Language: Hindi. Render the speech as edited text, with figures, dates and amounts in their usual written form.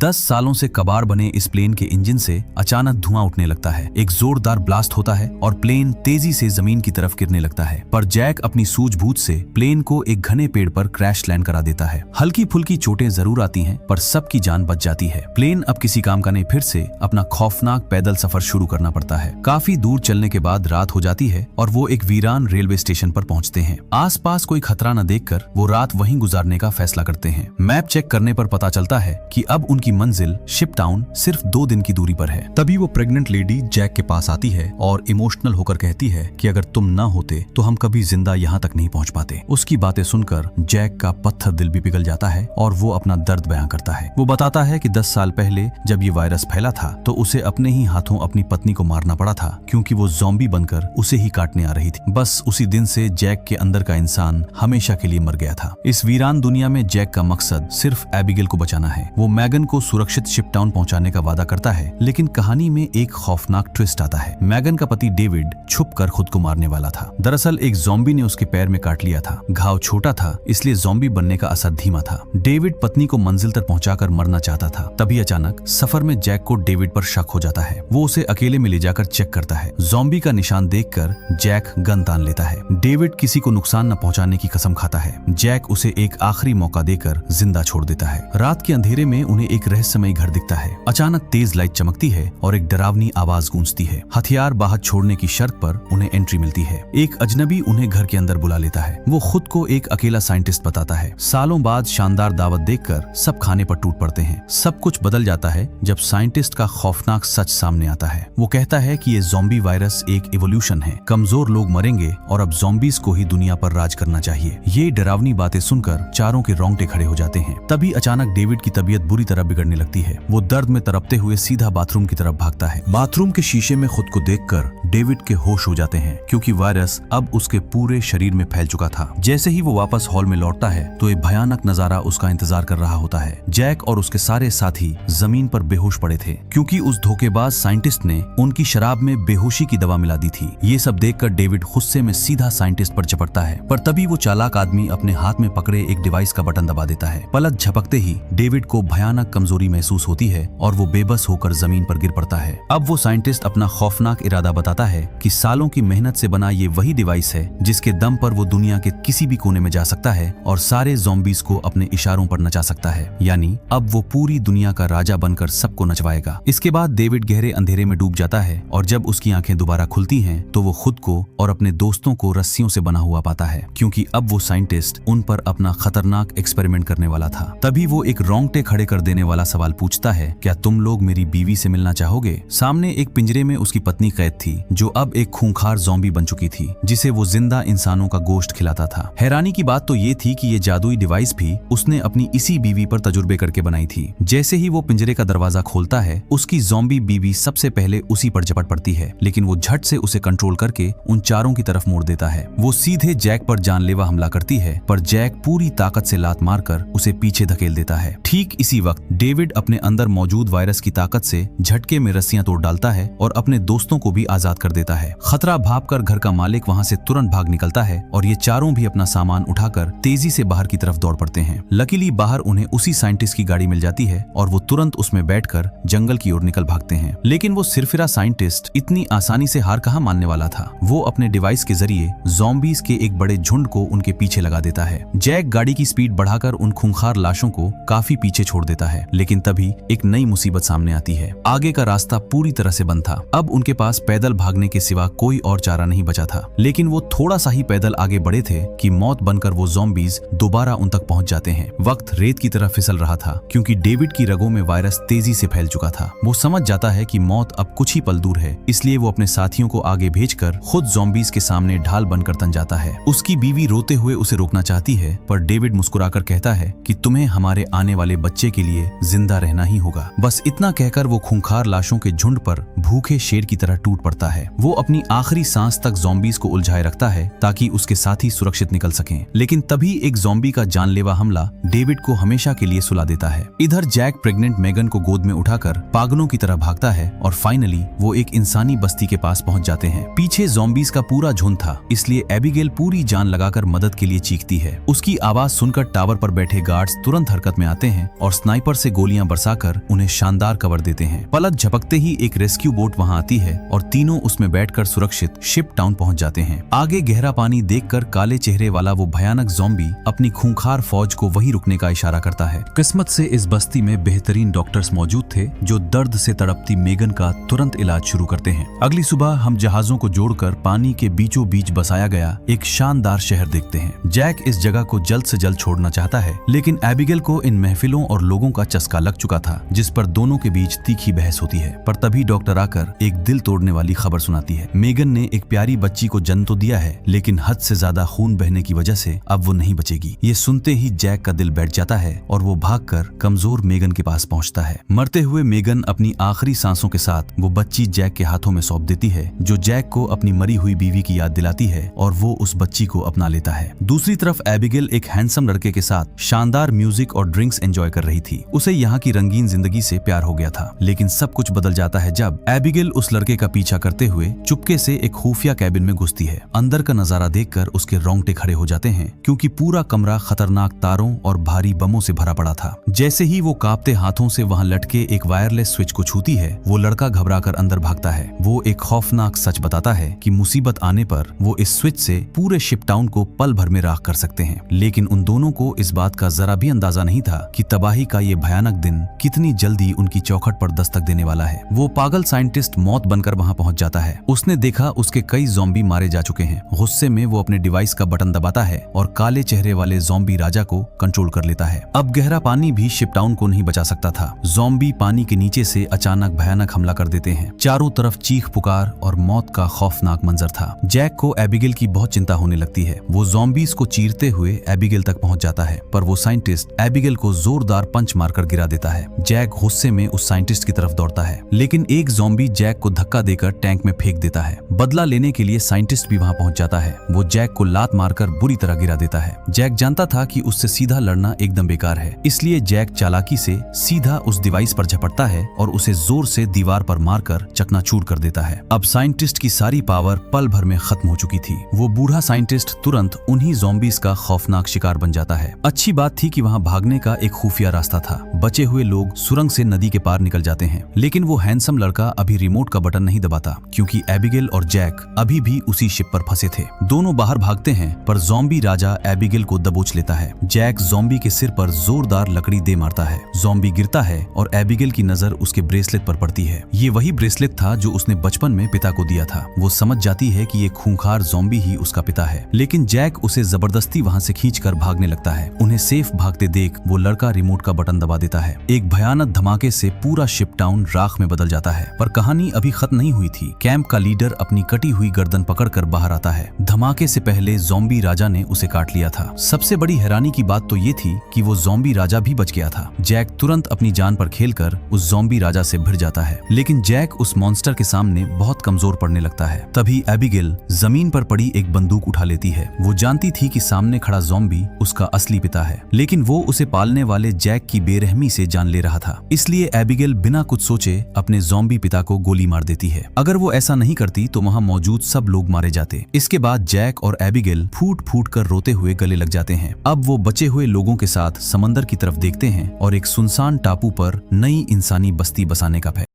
10 सालों से कबाड़ बने इस प्लेन के इंजन से अचानक धुआं उठने लगता है। एक जोरदार ब्लास्ट होता है और प्लेन तेजी से जमीन की तरफ गिरने लगता है, पर जैक अपनी सूझबूझ से प्लेन को एक घने पेड़ पर क्रैश लैंड करा देता है। हल्की फुल्की चोटें जरूर आती हैं, पर सबकी जान बच जाती है। प्लेन अब किसी काम का नहीं, फिर से अपना खौफनाक पैदल सफर शुरू करना पड़ता है। काफी दूर चलने के बाद रात हो जाती है और वो एक वीरान रेलवे स्टेशन पर पहुंचते हैं। आसपास कोई खतरा न देखकर वो रात वहीं गुजारने का फैसला करते हैं। मैप चेक करने पर पता चलता है कि अब उनकी मंजिल शिप टाउन सिर्फ 2 दिन की दूरी पर है। तभी वो प्रेग्नेंट लेडी जैक के पास आती है और इमोशनल होकर कहती है कि अगर तुम न होते तो हम कभी जिंदा यहाँ तक नहीं पहुँच पाते। उसकी बातें सुनकर जैक का पत्थर दिल भी पिघल जाता है और वो अपना दर्द बयां करता है। वो बताता है कि 10 साल पहले जब ये वायरस फैला था तो उसे अपने ही हाथों अपनी पत्नी को मारना पड़ा था, क्योंकि वो ज़ॉम्बी बनकर उसे ही काटने आ रही थी। बस उसी दिन से जैक के अंदर का इंसान हमेशा के लिए मर गया था। इस वीरान दुनिया में जैक का मकसद सिर्फ एबिगेल को बचाना है। वो मैगन को सुरक्षित शिप टाउन पहुंचाने का वादा करता है, लेकिन कहानी में एक खौफनाक ट्विस्ट आता है। मैगन का पति डेविड छुपकर खुद को मारने वाला था। दरअसल एक ज़ॉम्बी ने उसके पैर में काट लिया था। घाव छोटा था, इसलिए ज़ॉम्बी बनने का असर धीमा था। डेविड पत्नी को मंजिल तक पहुंचाकर मरना चाहता था। तभी अचानक सफर में जैक को डेविड पर शक हो जाता है। वो उसे अकेले में ले जाकर चेक करता है। ज़ॉम्बी का निशान देखकर जैक गन तान लेता है। डेविड किसी को नुकसान न पहुंचाने की कसम खाता है। जैक उसे एक आखिरी मौका देकर जिंदा छोड़ देता है। रात के अंधेरे में उन्हें एक रहस्यमयी घर दिखता है। अचानक तेज लाइट चमकती है और एक डरावनी आवाज गूंजती है। हथियार बाहर छोड़ने की शर्त पर उन्हें एंट्री मिलती है। एक अजनबी उन्हें घर के अंदर बुला लेता है। वो खुद को एक अकेला साइंटिस्ट बताता है। सालों बाद शानदार दावत देखकर सब खाने पर टूट पड़ते हैं। सब कुछ बदल जाता है जब साइंटिस्ट का खौफनाक सच सामने आता है। वो कहता है कि ये ज़ॉम्बी वायरस एक इवोल्यूशन है। कमजोर लोग मरेंगे और अब ज़ॉम्बीज को ही दुनिया पर राज करना चाहिए। ये डरावनी बातें सुनकर चारों के रोंगटे खड़े हो जाते हैं। तभी अचानक डेविड की तबीयत बुरी तरह बिगड़ने लगती है। वो दर्द में तड़पते हुए सीधा बाथरूम की तरफ भागता है। बाथरूम के शीशे में खुद को देखकर डेविड के होश हो जाते हैं, क्योंकि वायरस अब उसके पूरे शरीर में फैल चुका था। जैसे ही वो वापस हॉल में लौटता है तो एक भयानक नजारा उसका इंतजार कर रहा होता है। जैक और उसके सारे साथी जमीन पर बेहोश पड़े थे, क्योंकि उस धोखेबाज साइंटिस्ट ने उनकी शराब में बेहोशी की दवा मिला दी थी। ये सब देखकर डेविड गुस्से में सीधा साइंटिस्ट पर झपटता है, पर तभी वो चालाक आदमी अपने हाथ में पकड़े एक डिवाइस का बटन दबा देता है। पलक झपकते ही डेविड को भयानक कमजोरी महसूस होती है और वो बेबस होकर जमीन पर गिर पड़ता है। अब वो साइंटिस्ट अपना खौफनाक इरादा बताता है कि सालों की मेहनत से बना ये वही डिवाइस है जिसके दम पर वो दुनिया के किसी भी कोने में जा सकता है और सारे ज़ॉम्बीज को अपने इशारों पर नचा सकता है। यानी अब वो पूरी दुनिया का राजा बनकर सबको नचवाएगा। इसके बाद डेविड गहरे अंधेरे में डूब जाता है और जब उसकी आंखें दोबारा खुलती हैं तो वो खुद को और अपने दोस्तों को रस्सियों से बना हुआ पाता है, क्योंकि अब वो साइंटिस्ट उन पर अपना खतरनाक एक्सपेरिमेंट करने वाला था। तभी वो एक रोंगटे खड़े कर देने वाला सवाल पूछता है, क्या तुम लोग मेरी बीवी से मिलना चाहोगे? सामने एक पिंजरे में उसकी पत्नी कैद थी, जो अब एक खूंखार ज़ॉम्बी बन चुकी थी, जिसे वो जिंदा इंसानों का गोश्त खिलाता था। हैरानी की बात तो ये थी कि ये जादुई डिवाइस भी उसने अपनी इसी बीवी पर तजुर्बे करके बनाई थी। जैसे ही वो पिंजरे का दरवाजा खोलता है, उसकी ज़ॉम्बी बीवी सबसे पहले उसी पर झपट पड़ती है, लेकिन वो झट से उसे कंट्रोल करके उन चारों की तरफ मोड़ देता है। वो सीधे जैक पर जानलेवा हमला करती है, पर जैक पूरी ताकत से लात मारकर उसे पीछे धकेल देता है। ठीक इसी वक्त डेविड अपने अंदर मौजूद वायरस की ताकत से झटके में रस्सियां तोड़ डालता है और अपने दोस्तों को भी आजाद कर देता है। खतरा भांपकर घर का मालिक वहां से तुरंत भाग निकलता है और ये चारों भी अपना सामान उठाकर तेजी से बाहर की तरफ दौड़ पड़ते हैं। लकीली बाहर उन्हें उसी साइंटिस्ट की गाड़ी मिल जाती है और वो तुरंत उसमें बैठकर जंगल की ओर निकल भागते हैं। लेकिन वो सिरफिरा साइंटिस्ट इतनी आसानी से हार कहां मानने वाला था। वो अपने डिवाइस के जरिए ज़ॉम्बीज के एक बड़े झुंड को उनके पीछे लगा देता है। जैक गाड़ी की स्पीड बढ़ाकर उन खूंखार लाशों को काफी पीछे छोड़ देता है, लेकिन तभी एक नई मुसीबत सामने आती है। आगे का रास्ता पूरी तरह से बंद था। अब उनके पास पैदल भागने के सिवा कोई और चारा नहीं बचा था। लेकिन वो थोड़ा सा ही पैदल आगे बढ़े थे कि मौत बनकर वो ज़ॉम्बीज दोबारा उन तक पहुंच जाते हैं। वक्त रेत की तरह फिसल रहा था, क्योंकि डेविड की रगों में वायरस तेजी से फैल चुका था। वो समझ जाता है कि मौत अब कुछ ही पल दूर है, इसलिए वो अपने साथियों को आगे भेजकर खुद ज़ॉम्बीज के सामने ढाल बनकर तन जाता है। उसकी बीवी रोते हुए उसे रोकना चाहती है, पर डेविड मुस्कुराकर कहता है कि तुम्हें हमारे आने वाले बच्चे के लिए जिंदा रहना ही होगा। बस इतना कहकर वो खूंखार लाशों के झुंड पर भूखे शेर की तरह टूट पड़ता है। वो अपनी आखिरी सांस तक ज़ॉम्बीज को उलझाए रखता है ताकि उसके साथी सुरक्षित निकल सकें। लेकिन तभी एक ज़ॉम्बी का जानलेवा हमला डेविड को हमेशा के लिए सुला देता है। इधर जैक प्रेग्नेंट मैगन को गोद में उठाकर पागलों की तरह भागता है और फाइनली वो एक इंसानी बस्ती के पास पहुंच जाते हैं। पीछे ज़ॉम्बीज का पूरा झुंड था, इसलिए एबिगेल पूरी जान लगाकर मदद के लिए चीखती है। उसकी आवाज सुनकर टावर पर बैठे गार्ड्स तुरंत हरकत में आते हैं और स्नाइपर से गोलियां बरसाकर उन्हें शानदार कवर देते हैं। पलक झपकते ही एक रेस्क्यू बोट वहां आती है और तीनों उसमें बैठकर सुरक्षित शिप टाउन पहुंच जाते हैं। आगे गहरा पानी देखकर काले चेहरे वाला वो भयानक ज़ॉम्बी अपनी खूंखार फौज को वहीं रुकने का इशारा करता है। किस्मत से इस बस्ती में बेहतरीन डॉक्टर्स मौजूद थे जो दर्द से तड़पती मेगन का तुरंत इलाज शुरू करते हैं। अगली सुबह हम जहाजों को जोड़कर पानी के बीचों बीच बसाया गया एक शानदार शहर देखते हैं। जैक इस जगह को जल्द से जल्द छोड़ना चाहता है, लेकिन एबिगेल को इन महफिलों और लोगों का चस्का लग चुका था जिस पर दोनों के बीच तीखी बहस होती है। पर तभी डॉक्टर आकर एक दिल तोड़ने वाली खबर सुनाती है। मेगन ने एक प्यारी बच्ची को जन्म तो दिया है, लेकिन हद से ज्यादा खून बहने की वजह से अब वो नहीं बचेगी। ये सुनते ही जैक का दिल बैठ जाता है और वो भागकर कमजोर मेगन के पास पहुंचता है। मरते हुए मेगन अपनी आखिरी सांसों के साथ वो बच्ची जैक के हाथों में सौंप देती है, जो जैक को अपनी मरी हुई बीवी की याद दिलाती है और वो उस बच्ची को अपना लेता है। दूसरी तरफ एबिगेल एक हैंडसम लड़के के साथ शानदार म्यूजिक और ड्रिंक्स एंजॉय कर रही थी। उसे यहाँ की रंगीन जिंदगी से प्यार हो गया था, लेकिन सब कुछ बदल जाता है जब एबिगेल उस लड़के का पीछा करते हुए चुपके से एक खुफिया कैबिन में घुसती है। अंदर का नजारा देखकर उसके रोंगटे खड़े हो जाते हैं, क्योंकि पूरा कमरा खतरनाक तारों और भारी बमों से भरा पड़ा था। जैसे ही वो कांपते हाथों से वहां लटके एक वायरलेस स्विच को छूती है, वो लड़का घबराकर अंदर भागता है। वो एक खौफनाक सच बताता है कि मुसीबत आने पर वो इस स्विच से पूरे शिप टाउन को पल भर में राख कर सकते हैं। लेकिन उन दोनों को इस बात का जरा भी अंदाजा नहीं था कि तबाही का ये भयानक दिन कितनी जल्दी उनकी चौखट पर दस्तक देने वाला है। वो पागल साइंटिस्ट मौत बनकर वहां पहुंच जाता है। उसने देखा उसके कई ज़ॉम्बी मारे जा चुके हैं। गुस्से में वो अपने डिवाइस का बटन दबाता है और काले चेहरे वाले ज़ॉम्बी राजा को कंट्रोल कर लेता है। अब गहरा पानी भी शिप टाउन को नहीं बचा सकता था। ज़ॉम्बी पानी के नीचे से अचानक भयानक हमला कर देते हैं। चारों तरफ चीख पुकार और मौत का खौफनाक मंजर था। जैक को एबिगेल की बहुत चिंता होने लगती है। वो ज़ॉम्बीज को चीरते हुए एबिगेल तक पहुंच जाता है, पर वो साइंटिस्ट एबिगेल को जोरदार पंच मारकर गिरा देता है। जैक गुस्से में उस साइंटिस्ट की तरफ दौड़ता है, लेकिन एक ज़ॉम्बी जैक को धक्का देकर टैंक में फेंक देता है। बदला लेने के लिए साइंटिस्ट भी वहां पहुंच जाता है। वो जैक को लात मारकर बुरी तरह गिरा देता है। जैक जानता था कि उससे सीधा लड़ना एकदम बेकार है, इसलिए जैक चालाकी से सीधा उस डिवाइस पर झपटता है और उसे जोर से दीवार पर मारकर चकनाचूर कर देता है। अब साइंटिस्ट की सारी पावर पल भर में खत्म हो चुकी थी। वो बूढ़ा साइंटिस्ट तुरंत उन्हीं ज़ॉम्बीज का खौफनाक शिकार बन जाता है। अच्छी बात थी कि वहां भागने का एक खुफिया रास्ता था। बचे हुए लोग सुरंग से नदी के पार निकल जाते हैं, लेकिन वो हैंडसम लड़का अभी रिमोट का बटन नहीं दबाता, क्योंकि एबिगेल और जैक अभी भी उसी शिप पर फंसे थे। दोनों बाहर भागते हैं, पर ज़ॉम्बी राजा एबिगेल को दबोच लेता है। जैक ज़ॉम्बी के सिर पर जोरदार लकड़ी दे मारता है। ज़ॉम्बी गिरता है और एबिगेल की नजर उसके ब्रेसलेट पर पड़ती है। ये वही ब्रेसलेट था जो उसने बचपन में पिता को दिया था। वो समझ जाती है कि ये खूंखार ज़ॉम्बी ही उसका पिता है, लेकिन जैक उसे जबरदस्ती वहां से खींचकर भागने लगता है। उन्हें सेफ भागते देख वो लड़का रिमोट का बटन दबा देता है। एक भयानक धमाके से पूरा शिप टाउन राख में बदल जाता है। पर कहानी अभी खत्म नहीं हुई थी। कैंप का लीडर अपनी कटी हुई गर्दन पकड़कर बाहर आता है। धमाके से पहले ज़ॉम्बी राजा ने उसे काट लिया था। सबसे बड़ी हैरानी की बात तो ये थी कि वो ज़ॉम्बी राजा भी बच गया था। जैक तुरंत अपनी जान पर खेलकर उस ज़ॉम्बी राजा से भिड़ जाता है, लेकिन जैक उस मॉन्स्टर के सामने बहुत कमजोर पड़ने लगता है। तभी एबिगेल जमीन पर पड़ी एक बंदूक उठा लेती है। वो जानती थी कि सामने खड़ा ज़ॉम्बी उसका असली पिता है, लेकिन वो उसे पालने वाले जैक की बेरहमी से जान ले रहा था। इसलिए एबिगेल बिना कुछ सोचे अपने ज़ॉम्बी पिता को गोली मार देती है। अगर वो ऐसा नहीं करती तो वहां मौजूद सब लोग मारे जाते। इसके बाद जैक और एबिगेल फूट फूट कर रोते हुए गले लग जाते हैं। अब वो बचे हुए लोगों के साथ समंदर की तरफ देखते हैं और एक सुनसान टापू पर नई इंसानी बस्ती बसाने का